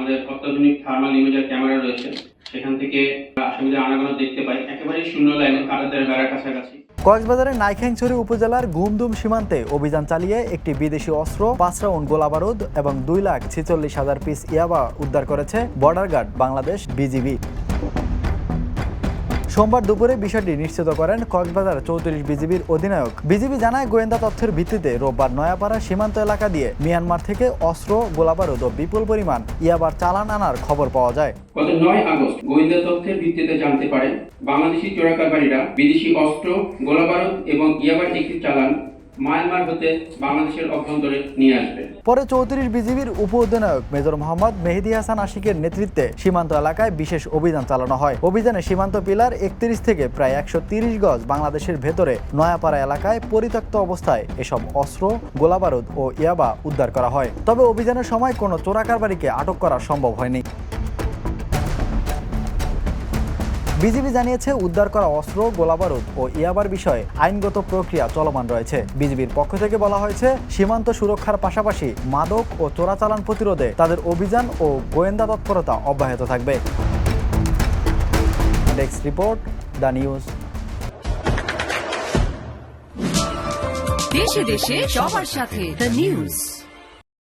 আমাদের অত্যাধুনিক thermal imager camera রয়েছে, সেখান থেকে আসামিদের আনাগোনা দেখতে পাই একেবারে শূন্য লাইনে কাঁটাতারের বেড়ার কাছাকাছি। কক্সবাজারের নাইখাইনছড়ি উপজেলার গুমদুম সীমান্তে অভিযান চালিয়ে একটি বিদেশি অস্ত্র, 5 রাউন্ড গোলাবারুদ এবং 2,46,000 পিস ইয়াবা উদ্ধার করেছে বর্ডার গার্ড বাংলাদেশ বিজিবি। সোমবার দুপুরে বিষয়টি নিশ্চিত করেন কক্সবাজার 34 বিজিবির অধিনায়ক। বিজিবি জানায়, গোয়েন্দা তথ্যের ভিত্তিতে রোববার নয়াপাড়া সীমান্ত এলাকা দিয়ে মিয়ানমার থেকে অস্ত্র, গোলাবারুদ ও বিপুল পরিমাণ ইয়াবার চালান আনার খবর পাওয়া যায়। গত 9 আগস্ট গোয়েন্দা তথ্যের ভিত্তিতে জানতে পারেন বাংলাদেশি চোরাকারবারীরা বিদেশি অস্ত্র, গোলাবারুদ এবং ইয়াবার একটি চালান মায়ানমার হতে বাংলাদেশের অভ্যন্তরে নিয়ে আসবে। পরে 34 বিজিবির উপ অধিনায়ক মেজর মোহাম্মদ মেহেদী হাসান আশিকের নেতৃত্বে সীমান্ত এলাকায় বিশেষ অভিযান চালানো হয়। অভিযানে সীমান্ত পিলার 31 থেকে প্রায় 130 গজ বাংলাদেশের ভেতরে নয়াপাড়া এলাকায় পরিত্যক্ত অবস্থায় এসব অস্ত্র, গোলাবারুদ ও ইয়াবা উদ্ধার করা হয়। তবে অভিযানের সময় কোনো চোরাকারবারীকে আটক করা সম্ভব হয়নি। বিজিবি জানিয়েছে, উদ্ধার করা অস্ত্র, গোলাবারুদ ও ইয়াবার বিষয়ে আইনগত প্রক্রিয়া চলমান রয়েছে। বিজিবির পক্ষ থেকে বলা হয়েছে, সীমান্ত সুরক্ষার পাশাপাশি মাদক ও চোরাচালান প্রতিরোধে তাদের অভিযান ও গোয়েন্দা তৎপরতা অব্যাহত থাকবে। Desk report, the news. দেশে দেশে সবার সাথে দ্য নিউজ।